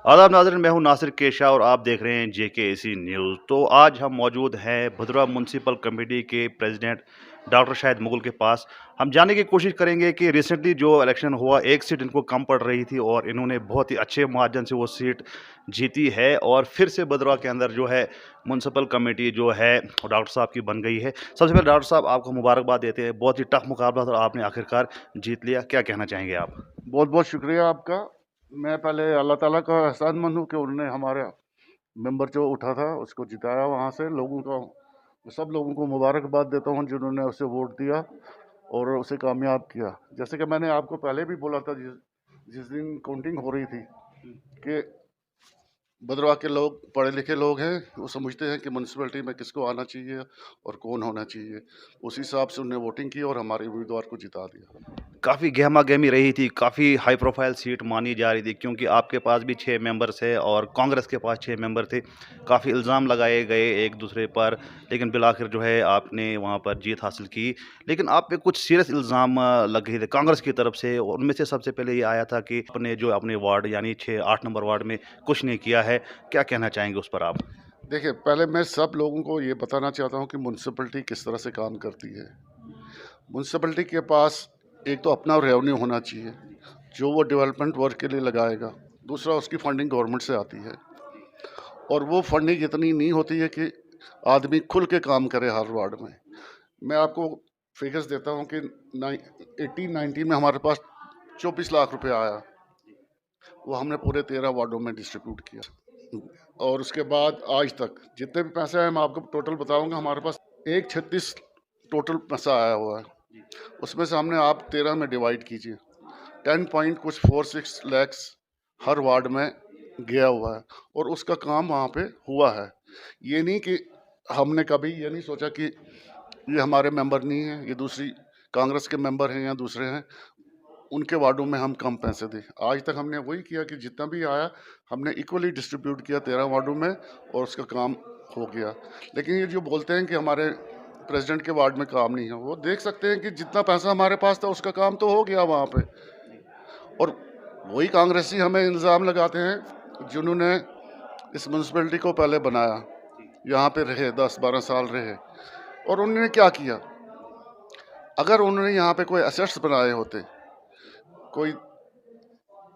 आदाब नाज़रीन, मैं हूं नासिर केशा और आप देख रहे हैं जेकेएसी न्यूज़। तो आज हम मौजूद हैं भदरवा म्युनिसिपल कमेटी के प्रेसिडेंट डॉक्टर शाहिद मुगल के पास। हम जानने की कोशिश करेंगे कि रिसेंटली जो इलेक्शन हुआ, एक सीट इनको कम पड़ रही थी और इन्होंने बहुत ही अच्छे मार्जिन से वो सीट जीती है और फिर से भदरवा के अंदर जो है म्युनिसिपल कमेटी जो है डॉक्टर साहब की बन गई है। सबसे पहले डॉक्टर साहब आपको मुबारकबाद देते हैं, बहुत ही टफ मुकाबला था और आपने आखिरकार जीत लिया। क्या कहना चाहेंगे आप? बहुत बहुत शुक्रिया आपका। मैं पहले अल्लाह ताला का एहसानमंद हूँ कि उन्होंने हमारा मेंबर जो उठा था उसको जिताया वहाँ से लोगों का। सब लोगों को मुबारकबाद देता हूँ जिन्होंने उसे वोट दिया और उसे कामयाब किया। जैसे कि मैंने आपको पहले भी बोला था, जिस जिस दिन काउंटिंग हो रही थी, कि भद्रवाह के लोग पढ़े लिखे लोग हैं, वो समझते हैं कि म्यूनसिपैलिटी में किसको आना चाहिए और कौन होना चाहिए। उस हिसाब से उन्होंने वोटिंग की और हमारे उम्मीदवार को जिता दिया। काफ़ी गहमा-गहमी रही थी, काफ़ी हाई प्रोफ़ाइल सीट मानी जा रही थी क्योंकि आपके पास भी 6 मेंबर्स थे और कांग्रेस के पास 6 मेंबर थे। काफ़ी इल्ज़ाम लगाए गए एक-दूसरे पर, लेकिन बिलाखिर जो है आपने वहाँ पर जीत हासिल की। लेकिन आप पे कुछ सीरियस इल्ज़ाम लगे थे कांग्रेस की तरफ से और उनमें से सबसे पहले ये आया था कि आपने जो अपने वार्ड यानी 6-8 नंबर वार्ड में कुछ नहीं किया है। क्या कहना चाहेंगे उस पर आप? देखिए, पहले मैं सब लोगों को ये बताना चाहता हूँ कि म्यूनसिपैलिटी किस तरह से काम करती है। म्यूनसिपैलिटी के पास एक तो अपना रेवेन्यू होना चाहिए जो वो डेवलपमेंट वर्क के लिए लगाएगा। दूसरा, उसकी फंडिंग गवर्नमेंट से आती है और वो फंडिंग इतनी नहीं होती है कि आदमी खुल के काम करे हर वार्ड में। मैं आपको फिगर्स देता हूँ कि 18-19 में हमारे पास 24 लाख रुपए आया। वो हमने पूरे 13 वार्डों में डिस्ट्रीब्यूट किया और उसके बाद आज तक जितने भी पैसे आए मैं आपको टोटल बताऊंगा। हमारे पास 136 टोटल पैसा आया हुआ है। उसमें से हमने आप 13 में डिवाइड कीजिए, 10 पॉइंट कुछ 46 लैक्स हर वार्ड में गया हुआ है और उसका काम वहाँ पे हुआ है। ये नहीं कि हमने कभी ये नहीं सोचा कि ये हमारे मेंबर नहीं है, ये दूसरी कांग्रेस के मेंबर हैं या दूसरे हैं, उनके वार्डों में हम कम पैसे दें। आज तक हमने वही किया कि जितना भी आया हमने इक्वली डिस्ट्रीब्यूट किया 13 वार्डों में और उसका काम हो गया। लेकिन ये जो बोलते हैं कि हमारे प्रेसिडेंट के वार्ड में काम नहीं है, वो देख सकते हैं कि जितना पैसा हमारे पास था उसका काम तो हो गया वहाँ पे। और वही कांग्रेसी हमें इल्ज़ाम लगाते हैं जिन्होंने इस म्यूनसिपैलिटी को पहले बनाया, यहाँ पे रहे 10-12 साल रहे, और उन्होंने क्या किया। अगर उन्होंने यहाँ पे कोई असेट्स बनाए होते, कोई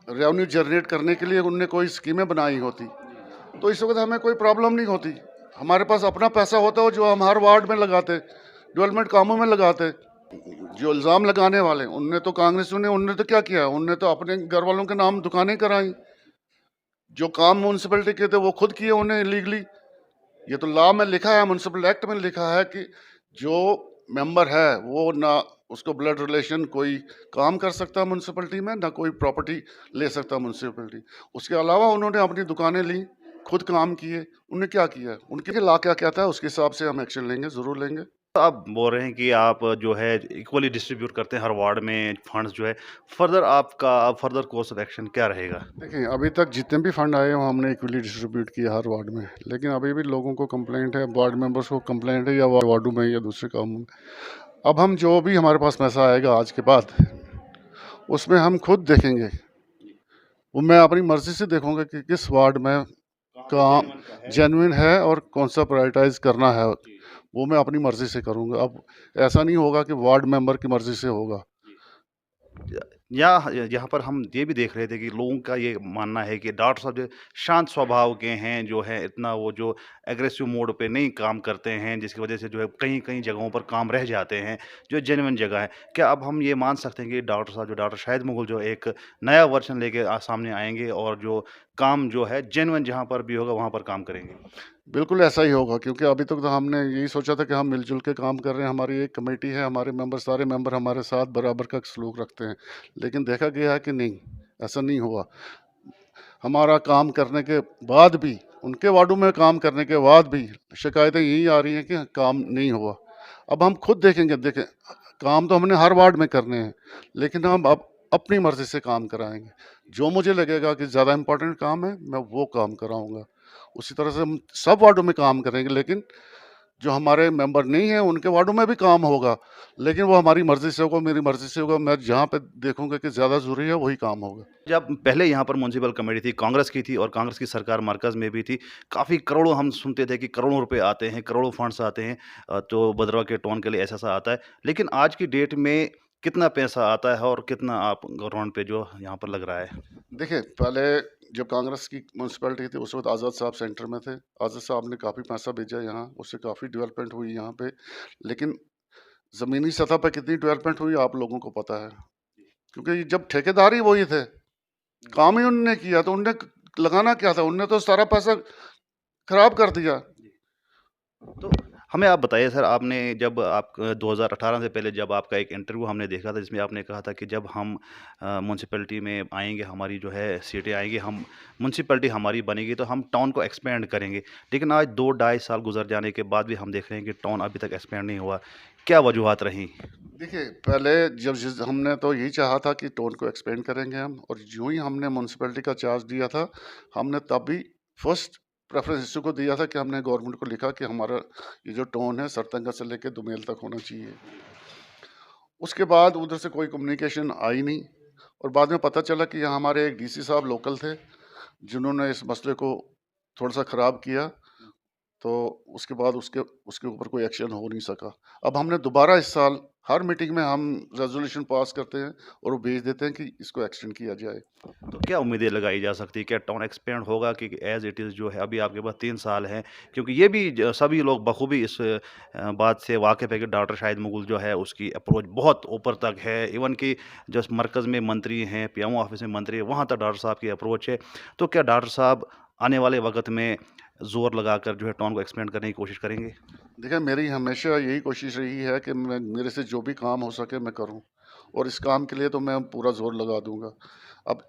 रेवेन्यू जनरेट करने के लिए उनने कोई स्कीमें बनाई होती, तो इस वक्त हमें कोई प्रॉब्लम नहीं होती। हमारे पास अपना पैसा होता हो जो हम हर वार्ड में लगाते, डेवलपमेंट कामों में लगाते। जो इल्ज़ाम लगाने वाले उनने तो कांग्रेसियों ने उनने तो क्या किया, उनने तो अपने घर वालों के नाम दुकानें कराई। जो काम म्यूनसिपैलिटी के थे वो खुद किए उन्हें इलीगली। ये तो लॉ में लिखा है, म्यूनसिपल एक्ट में लिखा है कि जो मेंबर है वो ना उसको ब्लड रिलेशन कोई काम कर सकता म्यूनसिपैलिटी में, ना कोई प्रॉपर्टी ले सकता म्यूनसिपैलिटी। उसके अलावा उन्होंने अपनी दुकानें ली, खुद काम किए। उन्हें क्या किया, उनके लॉ क्या कहता है उसके हिसाब से हम एक्शन लेंगे, ज़रूर लेंगे। तो आप बोल रहे हैं कि आप जो है इक्वली डिस्ट्रीब्यूट करते हैं हर वार्ड में फंड्स जो है, फर्दर आपका फर्दर कोर्स ऑफ एक्शन क्या रहेगा? देखिए, अभी तक जितने भी फंड आए हैं हमने इक्वली डिस्ट्रीब्यूट किया हर वार्ड में, लेकिन अभी भी लोगों को कंप्लेंट है, वार्ड मेंबर्स को कंप्लेंट है, या वार्डों में या दूसरे कामों में। अब हम जो भी हमारे पास पैसा आएगा आज के बाद, उसमें हम खुद देखेंगे। वो मैं अपनी मर्जी से देखूंगा कि किस वार्ड में काम जेन्युइन है और कौन सा प्रायोरिटाइज करना है, वो मैं अपनी मर्जी से करूंगा। अब ऐसा नहीं होगा कि वार्ड मेंबर की मर्जी से होगा। या यहाँ पर हम ये भी देख रहे थे कि लोगों का ये मानना है कि डॉक्टर साहब जो है शांत स्वभाव के हैं, जो है इतना वो जो एग्रेसिव मोड पे नहीं काम करते हैं, जिसकी वजह से जो है कहीं-कहीं जगहों पर काम रह जाते हैं, जो जेन्युइन जगह है। क्या अब हम ये मान सकते हैं कि डॉक्टर साहब जो डॉक्टर शाहिद मुगल जो एक नया वर्ज़न लेके सामने आएँगे और जो काम जो है जेन्युइन जहाँ पर भी होगा वहाँ पर काम करेंगे? बिल्कुल ऐसा ही होगा, क्योंकि अभी तक तो हमने यही सोचा था कि हम मिलजुल के काम कर रहे हैं, हमारी एक कमेटी है, हमारे मेंबर सारे मेंबर हमारे साथ बराबर का सलूक रखते हैं। लेकिन देखा गया है कि नहीं, ऐसा नहीं हुआ। हमारा काम करने के बाद भी, उनके वार्डों में काम करने के बाद भी शिकायतें यही आ रही हैं कि काम नहीं हुआ। अब हम खुद देखेंगे, देखें, काम तो हमने हर वार्ड में करने हैं, लेकिन हम अब अपनी मर्जी से काम कराएंगे। जो मुझे लगेगा कि ज़्यादा इम्पोर्टेंट काम है मैं वो काम कराऊंगा। उसी तरह से हम सब वार्डों में काम करेंगे, लेकिन जो हमारे मेंबर नहीं हैं उनके वार्डों में भी काम होगा, लेकिन वो हमारी मर्ज़ी से होगा, मेरी मर्ज़ी से होगा। मैं जहाँ पे देखूँगा कि ज़्यादा ज़रूरी है वही काम होगा। जब पहले यहाँ पर म्युनिसिपल कमेटी थी, कांग्रेस की थी और कांग्रेस की सरकार मरकज़ में भी थी। काफ़ी करोड़ों हम सुनते थे कि करोड़ों रुपए आते हैं, करोड़ों फंड्स आते हैं तो भद्रवाह के टाउन के लिए ऐसा-ऐसा आता है। लेकिन आज की डेट में कितना पैसा आता है और कितना आप ग्राउंड पे जो यहाँ पर लग रहा है? देखिए, पहले जब कांग्रेस की म्युनिसिपैलिटी थी उस वक़्त आज़ाद साहब सेंटर में थे। आज़ाद साहब ने काफ़ी पैसा भेजा यहाँ, उससे काफ़ी डेवलपमेंट हुई यहाँ पे। लेकिन ज़मीनी सतह पे कितनी डेवलपमेंट हुई आप लोगों को पता है। क्योंकि जब ठेकेदार ही वही थे, काम ही उन्होंने किया तो उनने क लगाना क्या था? उनने तो सारा पैसा खराब कर दिया। तो हमें आप बताइए सर, आपने जब आप 2018 से पहले जब आपका एक इंटरव्यू हमने देखा था जिसमें आपने कहा था कि जब हम म्युनिसिपैलिटी में आएँगे, हमारी जो है सीटें आएँगी, हम म्युनिसिपैलिटी हमारी बनेगी तो हम टाउन को एक्सपेंड करेंगे। लेकिन आज 2 ढाई साल गुज़र जाने के बाद भी हम देख रहे हैं कि टाउन अभी तक एक्सपेंड नहीं हुआ। क्या वजूहात रहीं? देखिए, पहले जब जिस हमने तो यही चाहा था कि टाउन को एक्सपेंड करेंगे हम और यूँ ही हमने म्युनिसिपैलिटी का चार्ज लिया था, हमने तब भी फर्स्ट प्रेफ़रेंस इसी को दिया था कि हमने गवर्नमेंट को लिखा कि हमारा ये जो टाउन है सरतंगा से लेके दुमेल तक होना चाहिए। उसके बाद उधर से कोई कम्युनिकेशन आई नहीं और बाद में पता चला कि यहाँ हमारे एक डीसी साहब लोकल थे, जिन्होंने इस मसले को थोड़ा-सा ख़राब किया। तो उसके बाद उसके उसके ऊपर कोई एक्शन हो नहीं सका। अब हमने दोबारा इस साल हर मीटिंग में हम रेज़ोल्यूशन पास करते हैं और वो भेज देते हैं कि इसको एक्सटेंड किया जाए। तो क्या उम्मीदें लगाई जा सकती है? क्या टाउन एक्सपेंड होगा कि एज़ इट इज़ जो है अभी आपके पास 3 साल हैं? क्योंकि ये भी सभी लोग बखूबी इस बात से वाकिफ़ है कि डॉक्टर शाहिद मुग़ल जो है उसकी अप्रोच बहुत ऊपर तक है। इवन कि जो मरकज़ में मंत्री हैं, पीएमओ ऑफ़िस में मंत्री हैं, वहाँ तक डॉक्टर साहब की अप्रोच है। तो क्या डॉक्टर साहब आने वाले वक़्त में ज़ोर लगाकर जो है टाउन को एक्सपेंड करने की कोशिश करेंगे? देखिए, मेरी हमेशा यही कोशिश रही है कि मैं मेरे से जो भी काम हो सके मैं करूँ और इस काम के लिए तो मैं पूरा ज़ोर लगा दूँगा। अब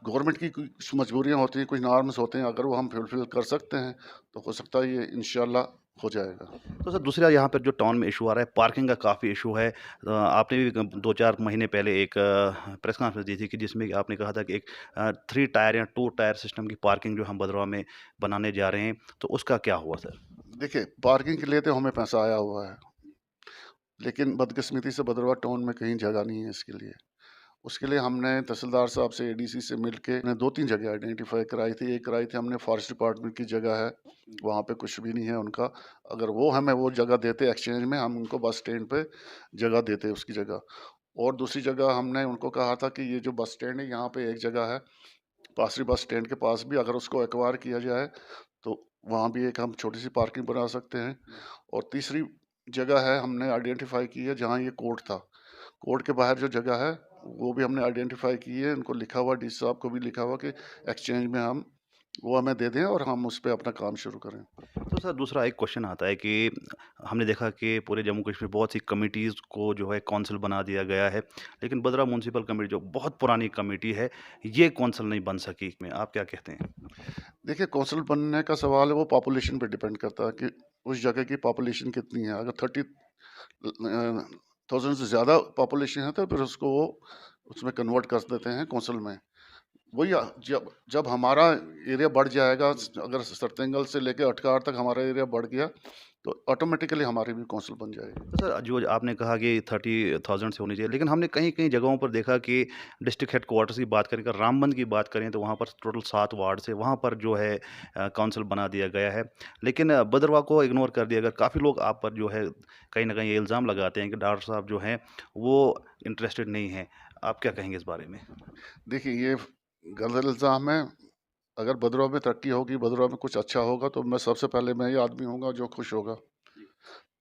गवर्नमेंट की कुछ मजबूरियाँ होती हैं, कुछ नॉर्म्स होते हैं, अगर वो हम फुलफ़िल कर सकते हैं, तो हो सकता है ये इंशाअल्लाह हो जाएगा। तो सर दूसरा यहाँ पर जो टाउन में इशू आ रहा है, पार्किंग का काफ़ी इशू है। आपने भी 2-4 महीने पहले एक प्रेस कॉन्फ्रेंस दी थी कि जिसमें कि आपने कहा था कि एक 3 टायर या 2 टायर सिस्टम की पार्किंग जो हम भदरवा में बनाने जा रहे हैं, तो उसका क्या हुआ सर? देखिए, पार्किंग के लिए तो हमें पैसा आया हुआ है, लेकिन बदकिस्मती से भदरवा टाउन में कहीं जगह नहीं है इसके लिए। उसके लिए हमने तहसीलदार साहब से एडीसी से मिलके ने 2-3 जगह आइडेंटिफ़ाई कराई थी। एक कराई थी हमने फॉरेस्ट डिपार्टमेंट की जगह है, वहाँ पे कुछ भी नहीं है उनका। अगर वो हमें वो जगह देते एक्सचेंज में, हम उनको बस स्टैंड पे जगह देते उसकी जगह। और दूसरी जगह हमने उनको कहा था कि ये जो बस स्टैंड है यहाँ पे एक जगह है, पासरी बस स्टैंड के पास भी अगर उसको एक्वायर किया जाए, तो वहाँ भी एक हम छोटी-सी पार्किंग बना सकते हैं। और तीसरी जगह है हमने आइडेंटिफ़ाई की है जहाँ ये कोर्ट था। कोर्ट के बाहर जो जगह है, वो भी हमने आइडेंटिफ़ाई की है, उनको लिखा हुआ डीसी साहब को भी लिखा हुआ कि एक्सचेंज में हम वो हमें दे दें और हम उस पे अपना काम शुरू करें। तो सर दूसरा एक क्वेश्चन आता है कि हमने देखा कि पूरे जम्मू कश्मीर बहुत सी कमिटीज़ को जो है कौंसिल बना दिया गया है, लेकिन भदरवा म्युनिसिपल कमेटी जो बहुत पुरानी कमेटी है, ये कौंसिल नहीं बन सकी। में आप क्या कहते हैं? देखिए कौंसल बनने का सवाल है वो पॉपुलेशन पे डिपेंड करता है कि उस जगह की पॉपुलेशन कितनी है। अगर 30,000 से ज़्यादा पॉपुलेशन है तो फिर उसको वो उसमें कन्वर्ट कर देते हैं कौंसल में। वही जब जब हमारा एरिया बढ़ जाएगा, अगर सरतेंगल से लेके अटकार तक हमारा एरिया बढ़ गया, तो ऑटोमेटिकली हमारी भी कौंसिल बन जाएगी। तो सर जो आपने कहा कि 30,000 से होनी चाहिए, लेकिन हमने कहीं-कहीं जगहों पर देखा कि डिस्ट्रिक्ट हेडक्वार्टर्स की बात करें, अगर रामबंद की बात करें तो वहाँ पर टोटल 7 वार्ड्स है, वहाँ पर जो है काउंसिल बना दिया गया है। लेकिन भदरवा को इग्नोर कर दिया गया। काफ़ी लोग आप पर जो है कहीं न कहीं ये इल्ज़ाम लगाते हैं कि डॉक्टर साहब जो हैं वो इंटरेस्टेड नहीं हैं। आप क्या कहेंगे इस बारे में? देखिए ये गलत इल्ज़ाम है। अगर भदरवा में तरक्की होगी, भदरवा में कुछ अच्छा होगा, तो मैं सबसे पहले मैं ही आदमी होऊँगा जो खुश होगा।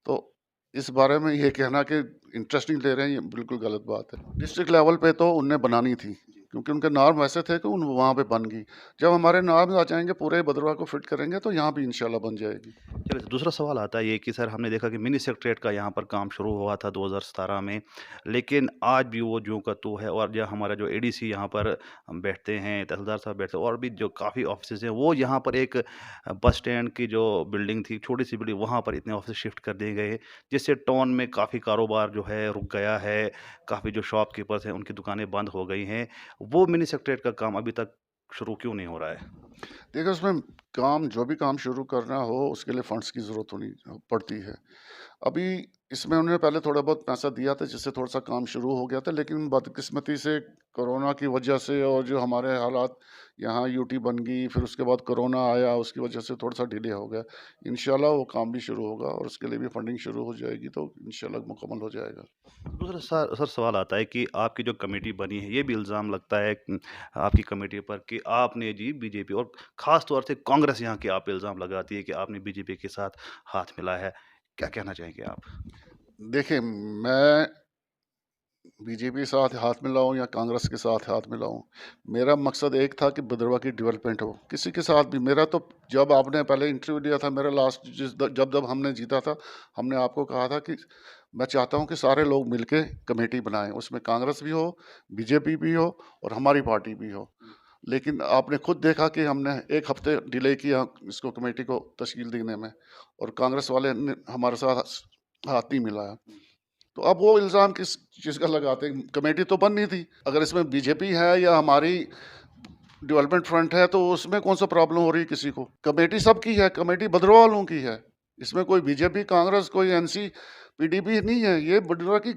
तो इस बारे में ये कहना कि इंटरेस्ट नहीं ले रहे हैं, ये बिल्कुल गलत बात है। डिस्ट्रिक्ट लेवल पे तो उनने बनानी थी, क्योंकि उनके नॉर्म वैसे थे कि उन वहाँ पे बन गई। जब हमारे नॉर्म आ जाएँगे, पूरे भदरवा को फिट करेंगे, तो यहाँ भी इंशाल्लाह बन जाएगी। चलिए, दूसरा सवाल आता है ये कि सर हमने देखा कि मिनी सेक्रेटेरिएट का यहाँ पर काम शुरू हुआ था 2017 में, लेकिन आज भी वो ज्यों का त्यों है और जो हमारा जो एडीसी यहाँ पर हम बैठते हैं, तहसीलदार साहब बैठते हैं और भी जो काफ़ी ऑफ़िसेज़ हैं, वो यहाँ पर एक बस स्टैंड की जो बिल्डिंग थी, छोटी-सी बिल्डिंग, वहाँ पर इतने ऑफ़िस शिफ्ट कर दिए गए, जिससे टाउन में काफ़ी कारोबार जो है रुक गया है, काफ़ी जो शॉपकीपर्स हैं, उनकी दुकानें बंद हो गई हैं। वो मिनी सेक्रेटेरिएट का काम अभी तक शुरू क्यों नहीं हो रहा है? देखिए, उसमें काम जो भी काम शुरू करना हो उसके लिए फंड्स की ज़रूरत होनी पड़ती है। अभी इसमें उन्होंने पहले थोड़ा बहुत पैसा दिया था जिससे थोड़ा-सा काम शुरू हो गया था, लेकिन बदकिस्मती से कोरोना की वजह से और जो हमारे हालात यहाँ यूटी बन गई, फिर उसके बाद कोरोना आया, उसकी वजह से थोड़ा-सा डिले हो गया। इंशाल्लाह वो काम भी शुरू होगा और उसके लिए भी फंडिंग शुरू हो जाएगी तो इंशाल्लाह मुकम्मल हो जाएगा। दूसरा सर सवाल आता है कि आपकी जो कमेटी बनी है, ये भी इल्ज़ाम लगता है आपकी कमेटी पर कि आपने जी बीजेपी और ख़ास तौर से कांग्रेस यहाँ की आप पे इल्ज़ाम लगाती है कि आपने बीजेपी के साथ हाथ मिलाया है। क्या कहना चाहेंगे आप? देखिए, मैं बीजेपी के साथ हाथ मिलाऊँ या कांग्रेस के साथ हाथ मिलाऊँ, मेरा मकसद एक था कि भद्रवाह की डेवलपमेंट हो। किसी के साथ भी मेरा तो जब आपने पहले इंटरव्यू लिया था मेरा लास्ट जब हमने जीता था, हमने आपको कहा था कि मैं चाहता हूँ कि सारे लोग मिलके कमेटी बनाएँ। उसमें कांग्रेस भी हो, बीजेपी भी हो और हमारी पार्टी भी हो। लेकिन आपने खुद देखा कि हमने 1 हफ्ते डिले किया इसको कमेटी को तश्कील देने में और कांग्रेस वाले ने हमारे साथ हाथ नहीं मिलाया। तो अब वो इल्ज़ाम किस चीज़ का लगाते हैं? कमेटी तो बननी थी। अगर इसमें बीजेपी है या हमारी डेवलपमेंट फ्रंट है तो उसमें कौन-सा प्रॉब्लम हो रही है किसी को? कमेटी सबकी है, कमेटी भद्रवाह वालों की है। इसमें कोई बीजेपी, कांग्रेस, कोई एनसी, पीडीपी नहीं है, ये भद्रवाह की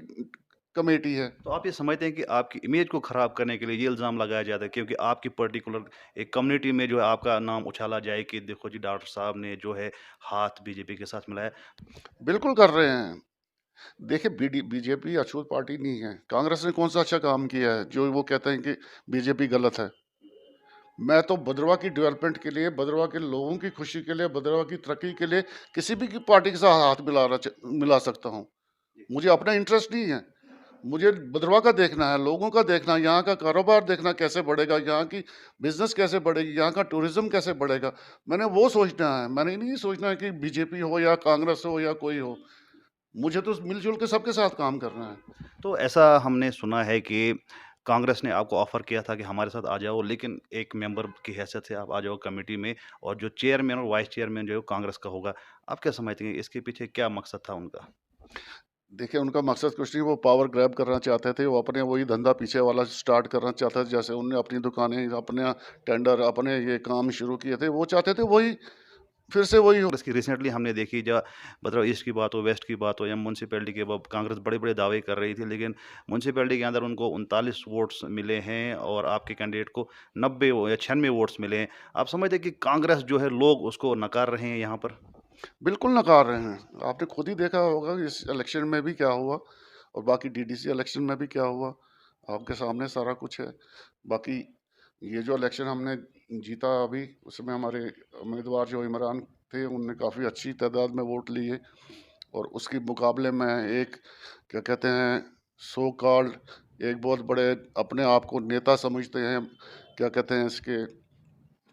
कमेटी है। तो आप ये समझते हैं कि आपकी इमेज को ख़राब करने के लिए ये इल्ज़ाम लगाया जाता है क्योंकि आपकी पर्टिकुलर एक कम्युनिटी में जो है आपका नाम उछाला जाए कि देखो जी डॉक्टर साहब ने जो है हाथ बीजेपी के साथ मिलाया। बिल्कुल कर रहे हैं। देखिए बीजेपी अछूत पार्टी नहीं है। कांग्रेस ने कौन-सा अच्छा काम किया है, जो वो कहते हैं कि बीजेपी गलत है। मैं तो भद्रवाह की डेवलपमेंट के लिए, भद्रवाह के लोगों की खुशी के लिए, भद्रवाह की तरक्की के लिए किसी भी की पार्टी के साथ हाथ मिला सकता हूँ। मुझे अपना इंटरेस्ट नहीं है। मुझे भद्रवाह का देखना है, लोगों का देखना है, यहाँ का कारोबार देखना कैसे बढ़ेगा, यहाँ की बिज़नेस कैसे बढ़ेगी, यहाँ का टूरिज़्म कैसे बढ़ेगा। मैंने वो सोचना है, मैंने नहीं सोचना है कि बीजेपी हो या कांग्रेस हो या कोई हो। मुझे तो मिल-जुल के सबके साथ काम करना है। तो ऐसा हमने सुना है कि कांग्रेस ने आपको ऑफ़र किया था कि हमारे साथ आ जाओ, लेकिन एक मेंबर की हैसियत से आप आ जाओ कमेटी में और जो चेयरमैन और वाइस चेयरमैन जो है वो कांग्रेस का होगा। आप क्या समझते हैं इसके पीछे क्या मकसद था उनका? देखिए, उनका मकसद कुछ नहीं, वो पावर ग्रैब करना चाहते थे, वो अपने वही धंधा पीछे वाला स्टार्ट करना चाहते थे, जैसे उन्होंने अपनी दुकानें, अपने टेंडर, अपने ये काम शुरू किए थे, वो चाहते थे वही फिर से वही हो। कांग्रेस की रिसेंटली हमने देखी जहाँ मतलब ईस्ट की बात हो, वेस्ट की बात हो या म्युनिसिपैलिटी की कांग्रेस बड़े-बड़े दावे कर रही थी, लेकिन म्युनिसिपैलिटी के अंदर उनको 39 वोट्स मिले हैं और आपके कैंडिडेट को 90 या 96 वोट्स मिले हैं। आप समझते हैं कि कांग्रेस जो है लोग उसको नकार रहे हैं यहाँ पर? बिल्कुल नकार रहे हैं। आपने खुद ही देखा होगा कि इस इलेक्शन में भी क्या हुआ और बाकी डीडीसी इलेक्शन में भी क्या हुआ, आपके सामने सारा कुछ है। बाकी ये जो इलेक्शन हमने जीता अभी, उसमें हमारे उम्मीदवार जो इमरान थे, उन्होंने काफ़ी अच्छी तादाद में वोट लिए और उसके मुकाबले में एक क्या कहते हैं सो कॉल्ड एक बहुत बड़े अपने आप को नेता समझते हैं, क्या कहते हैं इसके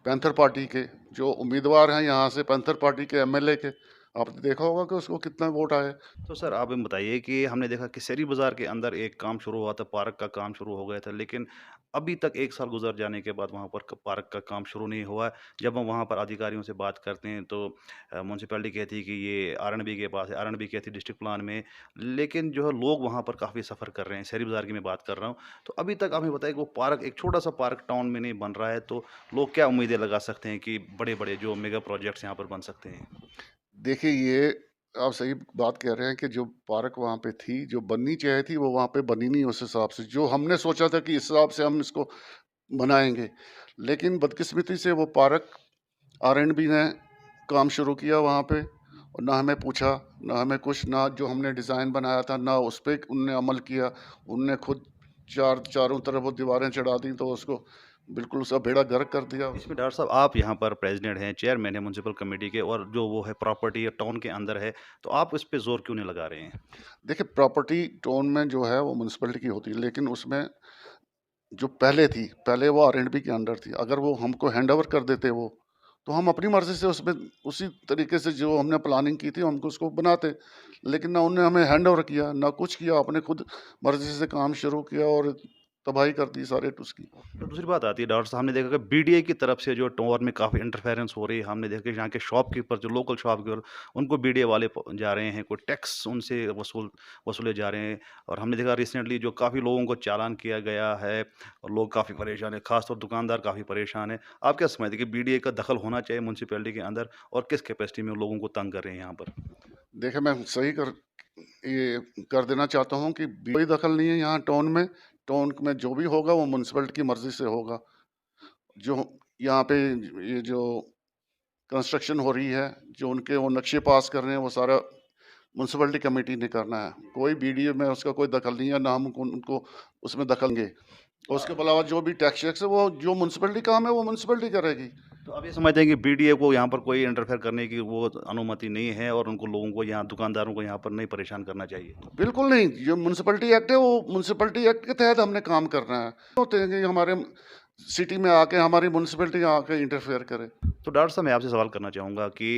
पैंथर पार्टी के जो उम्मीदवार हैं यहाँ से पैंथर पार्टी के एमएलए के, आपने देखा होगा कि उसको कितना वोट आए। तो सर आप हमें बताइए कि हमने देखा कि शेरी बाज़ार के अंदर एक काम शुरू हुआ था, पार्क का काम शुरू हो गया था, लेकिन अभी तक 1 साल गुज़र जाने के बाद वहाँ पर क पार्क का काम शुरू नहीं हुआ है। जब हम वहाँ पर अधिकारियों से बात करते हैं तो म्युनिसिपैलिटी कहती है कि ये आरएंडबी के पास है, आरएंडबी कहती है डिस्ट्रिक्ट प्लान में, लेकिन जो है लोग वहाँ पर काफ़ी सफ़र कर रहे हैं, शेरी बाज़ार की मैं बात कर रहा हूँ। तो अभी तक आप हमें बताइए कि वो पार्क एक छोटा-सा पार्क टाउन में नहीं बन रहा है, तो लोग क्या उम्मीदें लगा सकते हैं कि बड़े-बड़े जो मेगा प्रोजेक्ट्स यहाँ पर बन सकते हैं? देखिए ये आप सही बात कह रहे हैं कि जो पार्क वहाँ पे थी, जो बननी चाहिए थी वो वहाँ पे बनी नहीं उस हिसाब से। जो हमने सोचा था कि इस हिसाब से हम इसको बनाएँगे, लेकिन बदकिस्मती से वो पार्क आरएंडबी ने काम शुरू किया वहाँ पे और ना हमें पूछा, ना हमें कुछ, ना जो हमने डिज़ाइन बनाया था, ना उस पे उन्होंने अमल किया। उन्होंने खुद चारों तरफ वो दीवारें चढ़ा दी तो उसको बिल्कुल उसका बेड़ा गर्क कर दिया। इसमें डॉक्टर साहब आप यहाँ पर प्रेज़िडेंट हैं, चेयरमैन हैं म्युनिसिपल कमिटी के और जो वो है प्रॉपर्टी टाउन के अंदर है, तो आप इस पे ज़ोर क्यों नहीं लगा रहे हैं? देखिए प्रॉपर्टी टाउन में जो है वो म्युनिसिपैलिटी की होती है, लेकिन उसमें जो पहले थी, पहले वो आरएंडबी के अंडर थी। अगर वो हमको हैंडओवर कर देते वो, तो हम अपनी मर्ज़ी से उसमें उसी तरीके से जो हमने प्लानिंग की थी हम उसको बनाते। लेकिन ना उन्होंने हमें हैंडओवर किया, ना कुछ किया, आपने खुद मर्ज़ी से काम शुरू किया और तबाही कर दी सारे उसकी। तो दूसरी बात आती है डॉक्टर साहब, हमने देखा कि बीडीए की तरफ से जो टोर में काफ़ी इंटरफेरेंस हो रही है। हमने देखा कि यहाँ के शॉपकीपर जो लोकल शॉपकीपर उनको बीडीए वाले जा रहे हैं, कोई टैक्स उनसे वसूले जा रहे हैं। और हमने देखा रिसेंटली जो काफ़ी लोगों को चालान किया गया है और लोग काफ़ी परेशान है, खासतौर दुकानदार काफ़ी परेशान है। आप क्या समझते हैं कि बीडीए का दखल होना चाहिए म्यूनसिपैलिटी के अंदर और किस कैपेसिटी में लोगों को तंग कर रहे हैं यहाँ पर? देखिए, मैं सही कर ये कर देना चाहता हूँ कि कोई दखल नहीं है यहाँ टाउन में। टाउन में जो भी होगा वो म्युनिसिपैलिटी की मर्ज़ी से होगा। जो यहाँ पे ये जो कंस्ट्रक्शन हो रही है, जो उनके वो नक्शे पास कर रहे हैं, वो सारा म्युनिसिपैलिटी कमेटी ने करना है। कोई बीडीए में उसका कोई दखल नहीं है, ना हम उनको उसमें दखल देंगे। और उसके अलावा जो भी टैक्स वैक्स है, वो जो म्युनिसिपैलिटी काम है, वो म्युनिसिपैलिटी करेगी। तो आप ये समझते हैं कि बीडीए को यहाँ पर कोई इंटरफेयर करने की वो अनुमति नहीं है और उनको लोगों को यहाँ दुकानदारों को यहाँ पर नहीं परेशान करना चाहिए? बिल्कुल नहीं, जो म्युनिसिपैलिटी एक्ट है, वो म्युनिसिपैलिटी एक्ट के तहत हमने काम करना है। होते हैं कि हमारे सिटी में आके हमारी म्युनिसिपैलिटी आके इंटरफेयर करे। तो डॉक्टर साहब मैं आपसे सवाल करना चाहूँगा कि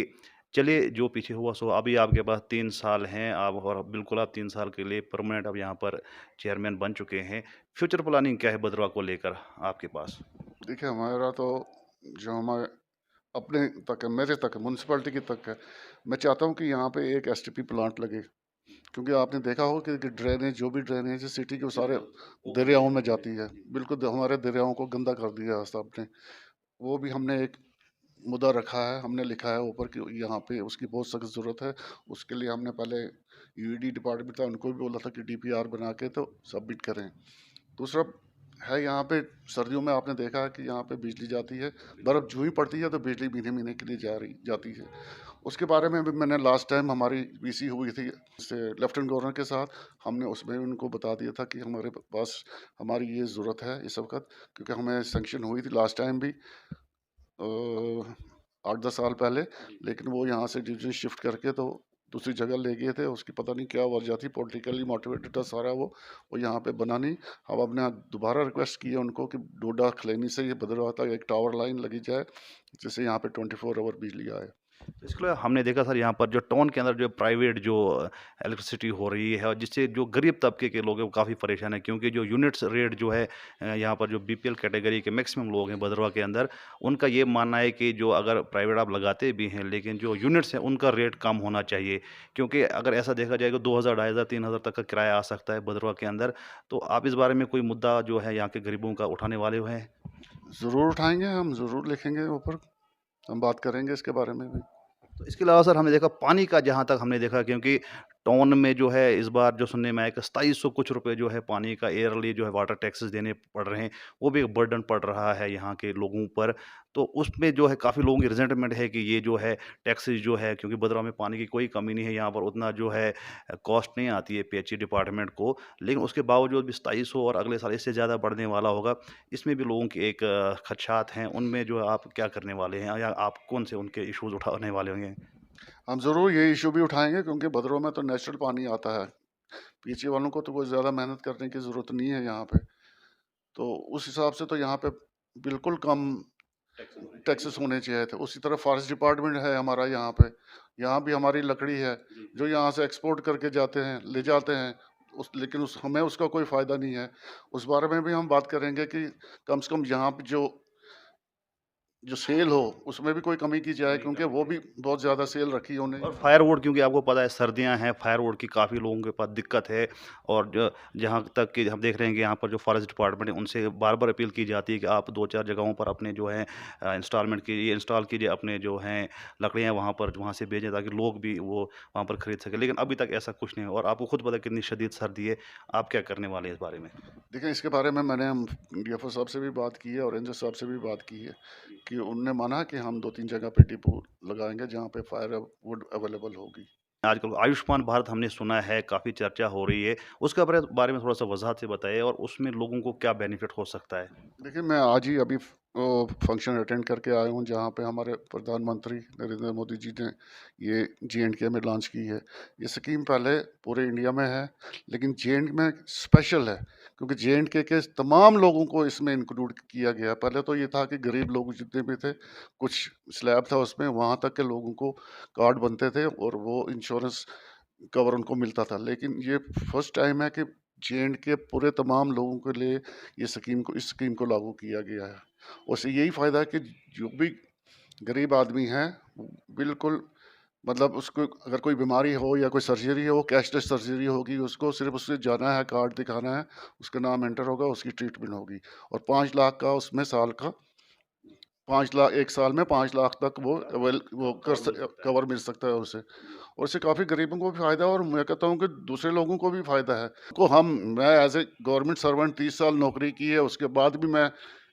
चलिए जो पीछे हुआ सो अभी आपके पास 3 साल हैं आप और बिल्कुल आप 3 साल के लिए परमानेंट अब यहाँ पर चेयरमैन बन चुके हैं। फ्यूचर प्लानिंग क्या है भद्रवाह को लेकर आपके पास? देखिए, हमारा तो जो हमारे अपने तक है, मेरे तक है, म्युनिसिपैलिटी की तक है। मैं चाहता हूँ कि यहाँ पे एक एसटीपी प्लांट लगे, क्योंकि आपने देखा होगा कि ड्रेनेज जो भी ड्रेनेज है सिटी के, वो सारे दरियाओं में जाती है। बिल्कुल हमारे दरियाओं को गंदा कर दिया है साहब ने। वो भी हमने एक मुद्दा रखा है, हमने लिखा है ऊपर कि यहाँ पे उसकी बहुत सख्त ज़रूरत है। उसके लिए हमने पहले यूईडी डिपार्टमेंट था, उनको भी बोला था कि डीपीआर बना के तो सबमिट करें। दूसरा है, यहाँ पे सर्दियों में आपने देखा है कि यहाँ पे बिजली जाती है, बर्फ़ जूं ही पड़ती है तो बिजली महीने-महीने के लिए जाती है। उसके बारे में भी मैंने लास्ट टाइम हमारी वीसी हुई थी से लेफ्टिनेंट गवर्नर के साथ, हमने उसमें उनको बता दिया था कि हमारे पास हमारी ये ज़रूरत है इस वक़्त, क्योंकि हमें सैंक्शन हुई थी लास्ट टाइम भी 8-10 साल पहले, लेकिन वो यहाँ से डिवीज़न शिफ्ट करके तो दूसरी जगह ले गए थे। उसकी पता नहीं क्या वजह थी, पॉलिटिकली मोटिवेटेड था सारा वो यहाँ पे बना नहीं। अब हमने दोबारा रिक्वेस्ट की है उनको कि डोडा खलैनी से ये भद्रवाह तक एक टावर लाइन लगी जाए, जिससे यहाँ पे 24 आवर बिजली आए। तो इसके अलावा हमने देखा सर यहाँ पर जो टाउन के अंदर जो प्राइवेट जो इलेक्ट्रिसिटी हो रही है और जिससे जो गरीब तबके के लोग हैं वो काफ़ी परेशान है क्योंकि जो यूनिट्स रेट जो है यहाँ पर जो बीपीएल कैटेगरी के मैक्सिमम लोग हैं भद्रवाह के अंदर उनका ये मानना है कि जो अगर प्राइवेट आप लगाते भी हैं लेकिन जो यूनिट्स हैं उनका रेट कम होना चाहिए क्योंकि अगर ऐसा देखा जाए तो 2000 2,500 3,000 तक का किराया आ सकता है भद्रवाह के अंदर। तो आप इस बारे में कोई मुद्दा जो है यहाँ के गरीबों का उठाने वाले हैं? ज़रूर उठाएँगे, हम ज़रूर लिखेंगे ऊपर, हम बात करेंगे इसके बारे में भी। तो इसके अलावा सर हमने देखा पानी का जहाँ तक हमने देखा क्योंकि टाउन में जो है इस बार जो सुनने में आया कि 2700 कुछ रुपए जो है पानी का ईयरली जो है वाटर टैक्सेस देने पड़ रहे हैं, वो भी एक बर्डन पड़ रहा है यहाँ के लोगों पर। तो उसमें जो है काफ़ी लोगों की रिज़ेंटमेंट है कि ये जो है टैक्सेस जो है क्योंकि भद्रवाह में पानी की कोई कमी नहीं है, यहाँ पर उतना जो है कॉस्ट नहीं आती है पीएचई डिपार्टमेंट को। लेकिन उसके बावजूद भी 2700 और अगले साल इससे ज़्यादा बढ़ने वाला होगा। इसमें भी लोगों के एक खदशात हैं, उनमें जो है आप क्या करने वाले हैं या आप कौन से उनके इश्यूज़ उठाने वाले होंगे? हम ज़रूर ये इश्यू भी उठाएँगे, क्योंकि भद्रवाह में तो नेचुरल पानी आता है। पीछे वालों को तो कोई ज़्यादा मेहनत करने की ज़रूरत नहीं है यहाँ पे। तो उस हिसाब से तो यहाँ पे बिल्कुल कम टैक्सेस होने चाहिए थे। उसी तरह फॉरेस्ट डिपार्टमेंट है हमारा यहाँ पे। यहाँ भी हमारी लकड़ी है, जो यहाँ से एक्सपोर्ट करके जाते हैं, ले जाते हैं। लेकिन हमें उसका कोई फ़ायदा नहीं है। उस बारे में भी हम बात करेंगे कि कम से कम यहाँ पे जो जो सेल हो, उसमें भी कोई कमी की जाए, क्योंकि वो भी बहुत ज़्यादा सेल रखी है उन्हें। और फायरवुड क्योंकि आपको पता है सर्दियाँ हैं, फायरवुड की काफ़ी लोगों के पास दिक्कत है और जहाँ तक कि हम देख रहे हैं कि यहाँ पर जो फॉरेस्ट डिपार्टमेंट है उनसे बार-बार अपील की जाती है कि आप 2-4 जगहों पर अपने जो है इंस्टॉल कीजिए अपने जो हैं लकड़ियाँ वहाँ से भेजें ताकि लोग भी वो वहाँ पर खरीद सकें। लेकिन अभी तक ऐसा कुछ नहीं है और आपको खुद पता है कितनी शदीद सर्दी है। आप क्या करने वाले हैं इस बारे में? देखिए, इसके बारे में मैंने हम डीएफओ साहब से भी बात की है और रेंजर साहब से भी बात की है कि उन्होंने माना कि हम 2-3 जगह पे डिपो लगाएँगे जहाँ पे फायरवुड अवेलेबल होगी। आजकल आयुष्मान भारत हमने सुना है, काफ़ी चर्चा हो रही है। उसके बारे में थोड़ा-सा वज़ाहत से बताइए और उसमें लोगों को क्या बेनिफिट हो सकता है? देखिए, मैं आज ही अभी फंक्शन अटेंड करके आया हूँ, जहाँ पे हमारे प्रधानमंत्री नरेंद्र मोदी जी ने ये जेएंडके में लॉन्च की है। ये स्कीम पहले पूरे इंडिया में है, लेकिन जेएंडके में स्पेशल है, क्योंकि जेएंडके के तमाम लोगों को इसमें इंक्लूड किया गया। पहले तो ये था कि गरीब लोग जितने भी थे, कुछ स्लैब था उसमें, वहाँ तक के लोगों को कार्ड बनते थे और वो इंश्योरेंस कवर उनको मिलता था। लेकिन ये फर्स्ट टाइम है कि जे-एंड के पूरे तमाम लोगों के लिए इस स्कीम को लागू किया गया है। उससे यही फ़ायदा है कि जो भी गरीब आदमी है, बिल्कुल मतलब उसको अगर कोई बीमारी हो या कोई सर्जरी हो, कैशलेस सर्जरी होगी, उसको सिर्फ़ उससे जाना है, कार्ड दिखाना है, उसका नाम एंटर होगा, उसकी ट्रीटमेंट होगी और 5 लाख का उसमें साल का 5 लाख 1 साल में 5 लाख तक वो वो कवर मिल सकता है उसे। और इससे काफ़ी गरीबों को भी फ़ायदा है और मैं कहता हूँ कि दूसरे लोगों को भी फ़ायदा है। मैं एज़ ए गवर्नमेंट सर्वेंट 30 साल नौकरी की है, उसके बाद भी मैं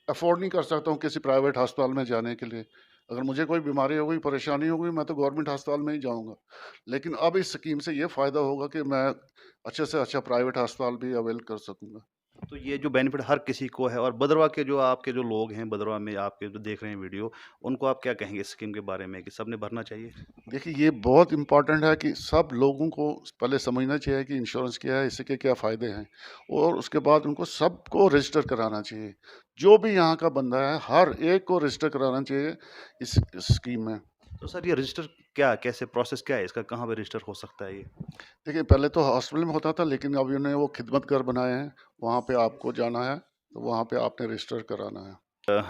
अफ़ोर्ड नहीं कर सकता हूँ किसी प्राइवेट अस्पताल में जाने के लिए। अगर मुझे कोई बीमारी हो गई, परेशानी हो गई, मैं तो गवर्नमेंट अस्पताल में ही जाऊँगा। लेकिन अब इस स्कीम से ये फ़ायदा होगा कि मैं अच्छे से अच्छा प्राइवेट अस्पताल भी अवेल कर सकूँगा। तो ये जो बेनिफिट हर किसी को है और भदरवा के जो आपके जो लोग हैं, भदरवा में आपके जो देख रहे हैं वीडियो, उनको आप क्या कहेंगे इस स्कीम के बारे में कि सबने भरना चाहिए? देखिए, ये बहुत इम्पोर्टेंट है कि सब लोगों को पहले समझना चाहिए कि इंश्योरेंस क्या है, इसके क्या फ़ायदे हैं और उसके बाद उनको सबको रजिस्टर कराना चाहिए। जो भी यहाँ का बंदा है, हर एक को रजिस्टर कराना चाहिए इस स्कीम में। तो सर ये रजिस्टर क्या कैसे प्रोसेस क्या है इसका? कहाँ पे रजिस्टर हो सकता है ये? देखिए, पहले तो हॉस्पिटल में होता था, लेकिन अभी उन्होंने वो खिदमत घर बनाए हैं, वहाँ पे आपको जाना है, तो वहाँ पे आपने रजिस्टर कराना है।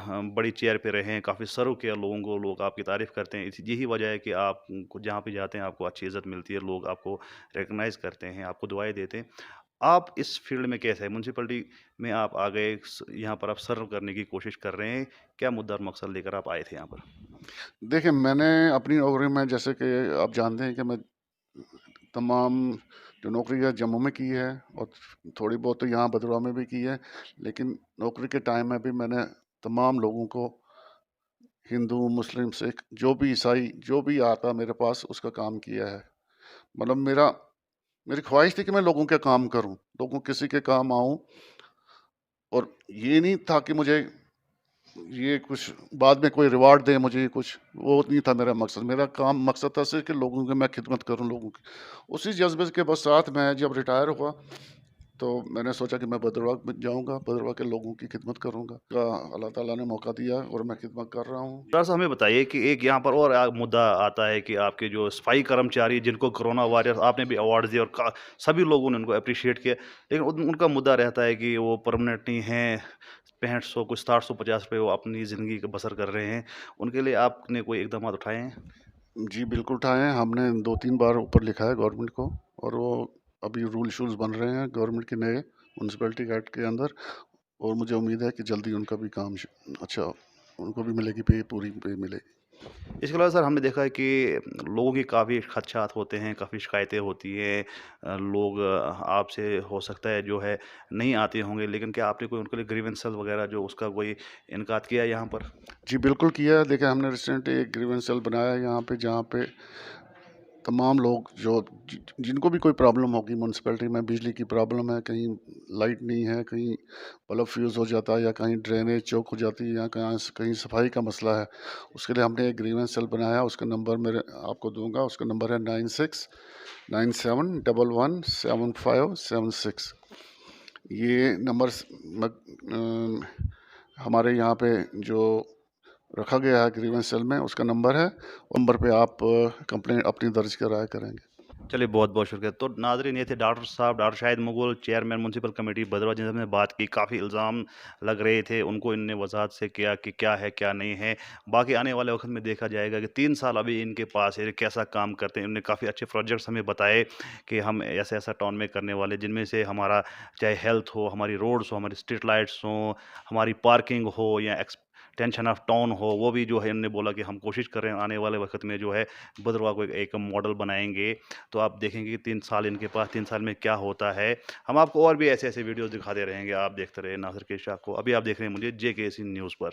हम बड़ी चेयर पे रहे हैं, काफ़ी सर्व किया लोगों को, लोग आपकी तारीफ़ करते हैं। यही वजह है कि आप को जहाँ पे जाते हैं आपको अच्छी इज़्ज़त मिलती है, लोग आपको रिकॉग्नाइज़ करते हैं, आपको दुआएँ देते हैं। आप इस फ़ील्ड में कैसे हैं? म्युनिसिपैलिटी में आप आ गए, यहाँ पर आप सर्व करने की कोशिश कर रहे हैं। क्या मुद्दा और मकसद लेकर आप आए थे यहाँ पर? देखिए, मैंने अपनी नौकरी में जैसे कि आप जानते हैं कि मैं तमाम जो नौकरी है जम्मू में की है और थोड़ी बहुत तो यहाँ भदरवा में भी की है। लेकिन नौकरी के टाइम में भी मैंने तमाम लोगों को हिंदू, मुस्लिम, सिख जो भी ईसाई जो भी आता मेरे पास उसका काम किया है। मतलब मेरी ख़्वाहिश थी कि मैं लोगों के काम करूँ, लोगों किसी के काम आऊँ और ये नहीं था कि मुझे ये कुछ बाद में कोई रिवार्ड दे मुझे कुछ, वो नहीं था मेरा मकसद। मेरा काम मकसद था सिर्फ़ कि लोगों की मैं खिदमत करूँ लोगों की। उसी जज़्बे के साथ मैं जब रिटायर हुआ, तो मैंने सोचा कि मैं भद्रवाह में जाऊँगा, भद्रवाह के लोगों की खिदमत करूँगा। अल्लाह ताला ने मौका दिया और मैं खिदमत कर रहा हूँ। थोड़ा-सा हमें बताइए कि एक यहाँ पर और मुद्दा आता है कि आपके जो सफाई कर्मचारी जिनको कोरोना वॉरियर्स आपने भी अवार्ड दिए और का सभी लोगों ने उनको एप्रिशिएट किया। लेकिन उनका मुद्दा रहता है कि वो परमानेंट नहीं हैं, 6500 कुछ 750 पे वो अपनी ज़िंदगी का बसर कर रहे हैं। उनके लिए आपने कोई इकदामात उठाए हैं? जी, बिल्कुल उठाए हैं। हमने 2-3 बार ऊपर लिखा है गवर्नमेंट को और वो अभी रूल-शूल्स बन रहे हैं गवर्नमेंट के नए म्युनिसिपैलिटी एक्ट के अंदर और मुझे उम्मीद है कि जल्दी उनका भी काम अच्छा उनको भी मिलेगी पे पूरी पे मिलेगी। इसके अलावा सर हमने देखा है कि लोगों की काफ़ी खदशात होते हैं, काफ़ी शिकायतें होती हैं। लोग आपसे हो सकता है जो है नहीं आते होंगे, लेकिन क्या आपने कोई उनके लिए ग्रीवेंसेस वगैरह जो उसका कोई इनकाद किया है यहाँ पर? जी, बिल्कुल किया है। देखिए, हमने रिसेंटली एक ग्रीवेंस सेल बनाया है यहाँ पे जहाँ पे तमाम लोग जो जिनको भी कोई प्रॉब्लम होगी म्युनिसिपैलिटी में, बिजली की प्रॉब्लम है, कहीं लाइट नहीं है, कहीं बल्ब फ्यूज़ हो जाता है या कहीं ड्रेनेज चौक हो जाती है या कहीं सफाई का मसला है, उसके लिए हमने एक ग्रीवेंस सेल बनाया है। उसका नंबर मेरे आपको दूँगा, उसका नंबर है 9697117576। ये नंबर्स हमारे यहाँ पे जो रखा गया है ग्रीवेंस सेल में उसका नंबर है, नंबर पे आप कंप्लेंट अपनी दर्ज कराया करेंगे। चलिए बहुत-बहुत शुक्रिया। तो नाज़रीन ये थे डॉक्टर साहब, doctor Shahid Mughal, chairman municipal committee Bhaderwah जिनसे हमने बात की। काफ़ी इल्ज़ाम लग रहे थे, उनको इनने वज़ाहत से किया कि क्या है, क्या नहीं है। बाकी आने वाले वक़्त में देखा जाएगा कि 3 साल अभी इनके पास है, ये कैसा काम करते हैं। इन्होंने काफ़ी अच्छे प्रोजेक्ट्स हमें बताए कि हम ऐसा-ऐसा टाउन में करने वाले, जिनमें से हमारा चाहे हेल्थ हो, हमारी रोड्स हो, हमारी स्ट्रीट लाइट्स हों, हमारी पार्किंग हो या एक्सटेंशन ऑफ टाउन हो, वो भी जो है इन्होंने बोला कि हम कोशिश कर रहे हैं आने वाले वक़्त में जो है भदरवा को एक मॉडल बनाएँगे। तो आप देखेंगे कि 3 साल इनके पास 3 साल में क्या होता है। हम आपको और भी ऐसे-ऐसे वीडियोज़ दिखाते रहेंगे, आप देखते रहिए नासिर के शाह को। अभी आप देख रहे हैं मुझे जेकेसी न्यूज़ पर।